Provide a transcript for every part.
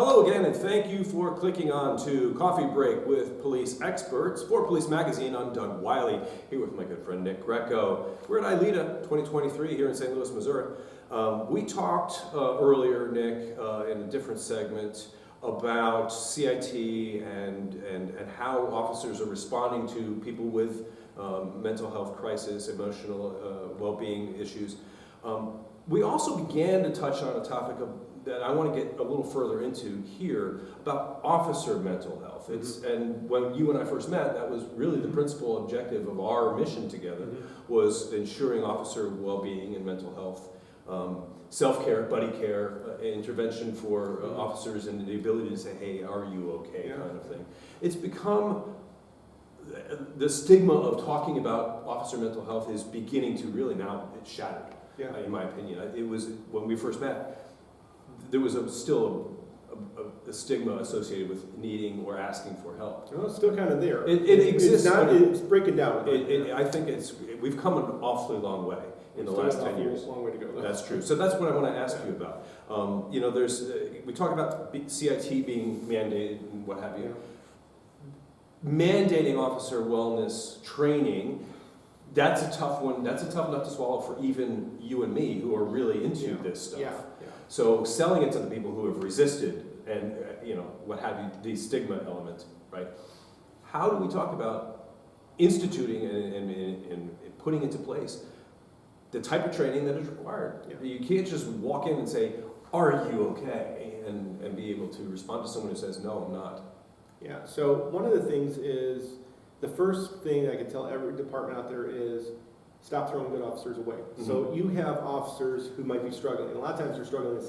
Hello again, and thank you for clicking on to Coffee Break with Police Experts for Police Magazine. I'm Doug Wyllie, here with my good friend Nick Greco. We're at ILETA 2023 here in St. Louis, Missouri. We talked earlier, Nick, in a different segment about CIT and how officers are responding to people with mental health crisis, emotional well-being issues. We also began to touch on a topic that I want to get a little further into here about officer mental health. And when you and I first met, that was really the principal objective of our mission together, was ensuring officer well-being and mental health, self-care, buddy care, intervention for officers, and the ability to say, hey, are you okay, kind of thing. It's become, the stigma of talking about officer mental health is beginning to really now, it's shattered, in my opinion. It was, when we first met, there was still a stigma associated with needing or asking for help. Well, it's still kind of there. It exists. It's breaking down. I think we've come an awfully long way in the last 10 years. Long way to go. That's true. So that's what I want to ask you about. We talk about CIT being mandated and what have you. Mandating officer wellness training, that's a tough one. That's a tough nut to swallow for even you and me who are really into this stuff. So selling it to the people who have resisted and, what have you, the stigma element, right? How do we talk about instituting and putting into place the type of training that is required? You can't just walk in and say, are you okay? And be able to respond to someone who says, no, I'm not. Yeah, so one of the things is, the first thing I can tell every department out there is, stop throwing good officers away. So you have officers who might be struggling. A lot of times they're struggling in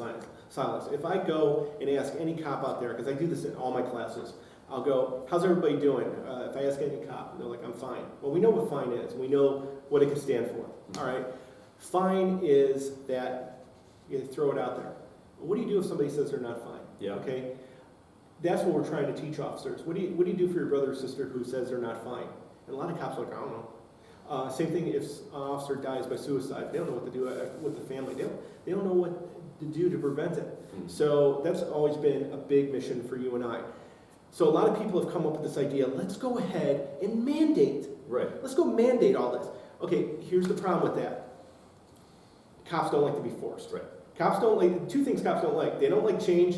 silence. If I go and ask any cop out there, because I do this in all my classes, I'll go, how's everybody doing? If I ask any cop, they're like, I'm fine. Well, we know what fine is. We know what it can stand for. All right? Fine is that you throw it out there. What do you do if somebody says they're not fine? Okay? That's what we're trying to teach officers. What do you do for your brother or sister who says they're not fine? And a lot of cops are like, I don't know. Same thing if an officer dies by suicide. They don't know what to do with the family. They don't know what to do to prevent it. So that's always been a big mission for you and I. So a lot of people have come up with this idea, let's go ahead and mandate. Right. Let's go mandate all this. Okay, here's the problem with that. Cops don't like to be forced. Right. Cops don't like, two things cops don't like. They don't like change,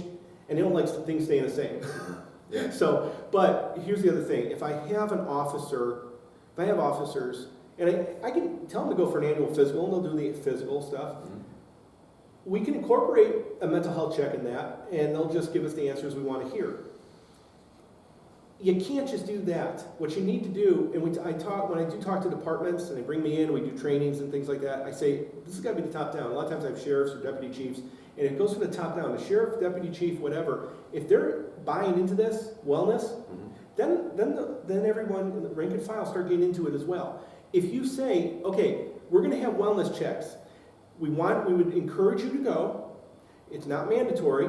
and they don't like things staying the same. So, but here's the other thing. If I have officers, and I can tell them to go for an annual physical, and they'll do the physical stuff. We can incorporate a mental health check in that, and they'll just give us the answers we want to hear. You can't just do that. What you need to do, and when I do talk to departments, and they bring me in, we do trainings and things like that, I say, this has got to be the top down. A lot of times I have sheriffs or deputy chiefs, and it goes from the top down. The sheriff, deputy chief, whatever, if they're buying into this wellness, then everyone in the rank and file start getting into it as well. If you say, okay, we're going to have wellness checks, we would encourage you to go. It's not mandatory,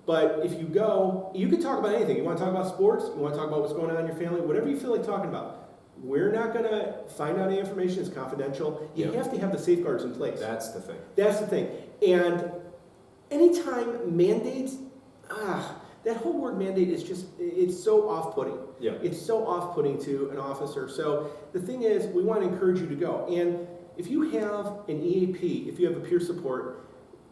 but if you go, you can talk about anything. You want to talk about sports, you want to talk about what's going on in your family, whatever you feel like talking about. We're not going to find out any information. It's confidential. You have to have the safeguards in place. That's the thing. That's the thing. And anytime mandates, that whole word mandate is just, it's so off-putting. It's so off-putting to an officer. So the thing is, we want to encourage you to go. And if you have an EAP, if you have a peer support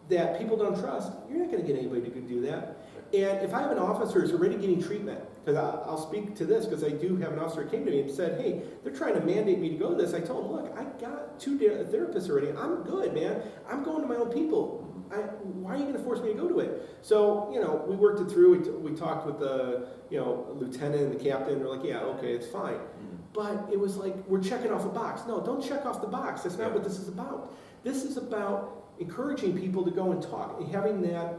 that people don't trust, you're not going to get anybody to do that. And if I have an officer who's already getting treatment, because I'll speak to this because I do have an officer who came to me and said, hey, they're trying to mandate me to go to this. I told him, look, I got 2 therapists already. I'm good, man. I'm going to my own people. Why are you going to force me to go to it? So, we worked it through. We talked with the, lieutenant and the captain. They're like, yeah, okay, it's fine. But it was like, we're checking off a box. No, don't check off the box. That's not what this is about. This is about encouraging people to go and talk and having that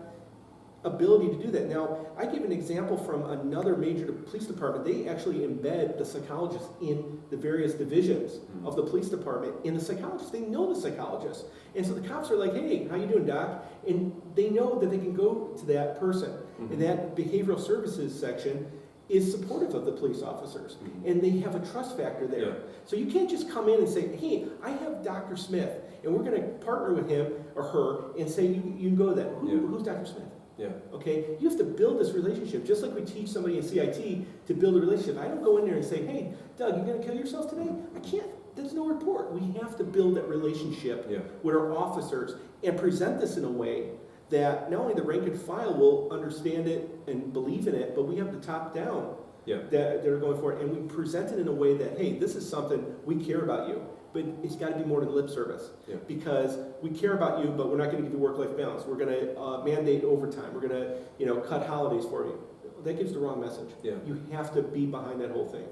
ability to do that. Now, I give an example from another major police department. They actually embed the psychologists in the various divisions of the police department. In the psychologists, they know the psychologists. And so the cops are like, hey, how you doing, doc? And they know that they can go to that person. And that behavioral services section is supportive of the police officers. And they have a trust factor there. So you can't just come in and say, hey, I have Dr. Smith, and we're going to partner with him or her and say, you can go to that. Who's Dr. Smith? Yeah. Okay, you have to build this relationship, just like we teach somebody in CIT to build a relationship. I don't go in there and say, hey, Doug, you gonna kill yourself today? I can't, there's no report. We have to build that relationship with our officers and present this in a way that not only the rank and file will understand it and believe in it, but we have the top down that are going for it, and we present it in a way that, hey, this is something, we care about you. But it's got to be more than lip service, because we care about you, but we're not going to give you work-life balance. We're going to mandate overtime. We're going to, cut holidays for you. That gives the wrong message. You have to be behind that whole thing.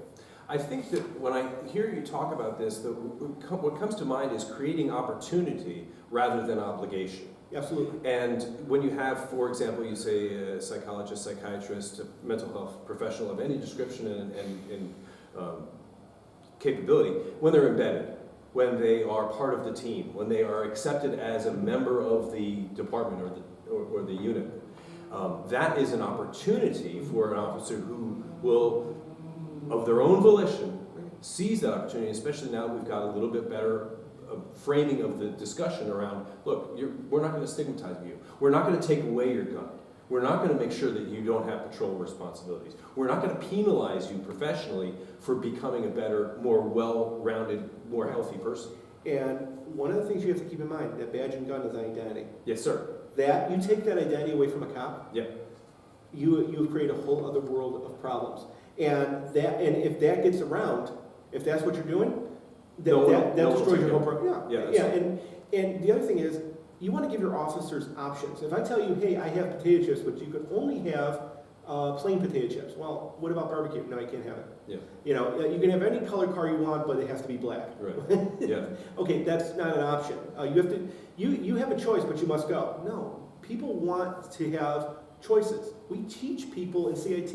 I think that when I hear you talk about this, what comes to mind is creating opportunity rather than obligation. Absolutely. And when you have, for example, you say a psychologist, psychiatrist, a mental health professional of any description and capability, when they're embedded, when they are part of the team, when they are accepted as a member of the department or the unit. That is an opportunity for an officer who will, of their own volition, seize that opportunity, especially now we've got a little bit better framing of the discussion around, look, we're not going to stigmatize you. We're not going to take away your gun. We're not going to make sure that you don't have patrol responsibilities. We're not going to penalize you professionally for becoming a better, more well-rounded, more healthy person. And one of the things you have to keep in mind, that badge and gun is an identity. Yes, sir. That, you take that identity away from a cop, you create a whole other world of problems. And if that gets around, if that's what you're doing, that destroys your whole program. And the other thing is, you want to give your officers options. If I tell you, hey, I have potato chips, but you could only have plain potato chips. Well, what about barbecue? No, you can't have it. You can have any color car you want, but it has to be black. Right. Okay, that's not an option. You have a choice, but you must go. No, people want to have choices. We teach people in CIT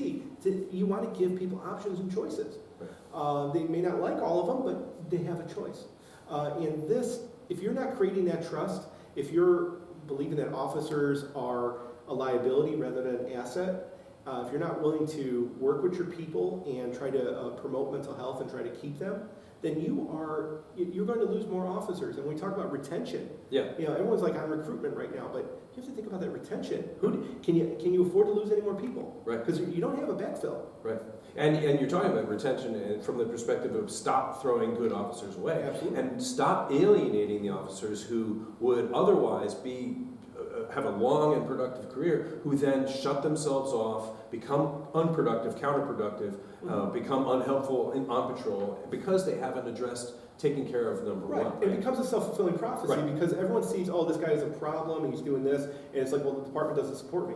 you want to give people options and choices. Right. They may not like all of them, but they have a choice. In this, if you're not creating that trust, if you're believing that officers are a liability rather than an asset, if you're not willing to work with your people and try to promote mental health and try to keep them, then you're going to lose more officers. And when we talk about retention, everyone's like on recruitment right now, but you have to think about that retention. Can you afford to lose any more people? Right. Because you don't have a backfill. Right. And you're talking about retention from the perspective of stop throwing good officers away. Absolutely. And stop alienating the officers who would otherwise have a long and productive career, who then shut themselves off, become unproductive, counterproductive, become unhelpful on patrol because they haven't addressed taking care of number one. Right. It becomes a self-fulfilling prophecy because everyone sees, oh, this guy has a problem and he's doing this, and it's like, well, the department doesn't support me.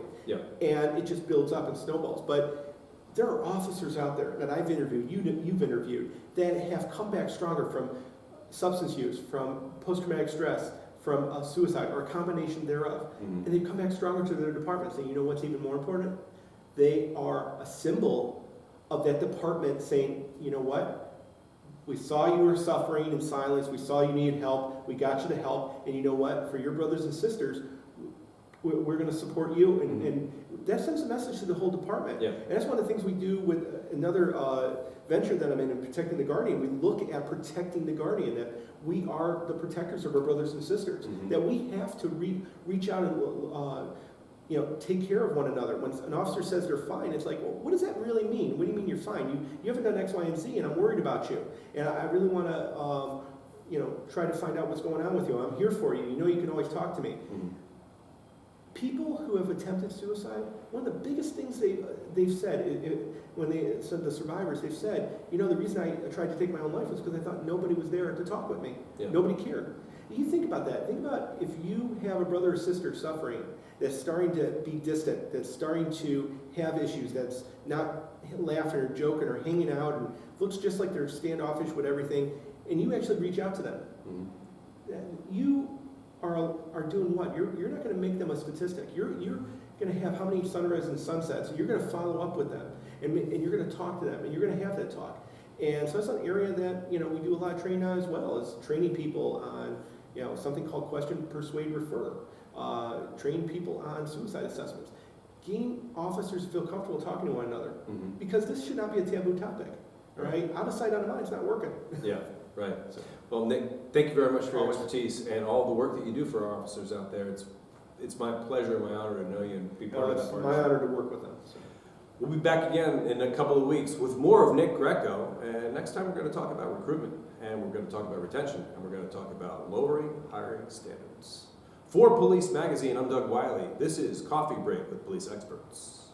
And it just builds up and snowballs. But there are officers out there that I've interviewed, you've interviewed, that have come back stronger from substance use, from post-traumatic stress, from suicide, or a combination thereof. And they come back stronger to their department, saying, you know what's even more important? They are a symbol of that department saying, you know what? We saw you were suffering in silence. We saw you needed help. We got you the help. And you know what? For your brothers and sisters, we're going to support you. And that sends a message to the whole department. And that's one of the things we do with another venture that I'm in Protecting the Guardian. We look at protecting the Guardian, that we are the protectors of our brothers and sisters, that we have to reach out and take care of one another. When an officer says they're fine, it's like, well, what does that really mean? What do you mean you're fine? You haven't done X, Y, and Z, and I'm worried about you. And I really want to, try to find out what's going on with you. I'm here for you. You know you can always talk to me. People who have attempted suicide, one of the biggest things they've said, when they said the survivors, they've said, the reason I tried to take my own life was because I thought nobody was there to talk with me. Nobody cared. You think about that. Think about if you have a brother or sister suffering that's starting to be distant, that's starting to have issues, that's not laughing or joking or hanging out and looks just like they're standoffish with everything, and you actually reach out to them. You are doing what? You're not going to make them a statistic. You're going to have how many sunrises and sunsets, and you're going to follow up with them, and you're going to talk to them, and you're going to have that talk. And so that's an area that we do a lot of training on as well, is training people on something called question, persuade, refer. Train people on suicide assessments. Getting officers to feel comfortable talking to one another, because this should not be a taboo topic. Right? Out of sight, out of mind. It's not working. Right. Well, Nick, thank you very much for your expertise and all the work that you do for our officers out there. It's it's my pleasure and my honor to know you and be part of that It's partnership. my honor to work with them. So. We'll be back again in a couple of weeks with more of Nick Greco, and next time we're going to talk about recruitment, and we're going to talk about retention, and we're going to talk about lowering hiring standards. For Police Magazine, I'm Doug Wyllie. This is Coffee Break with Police Experts.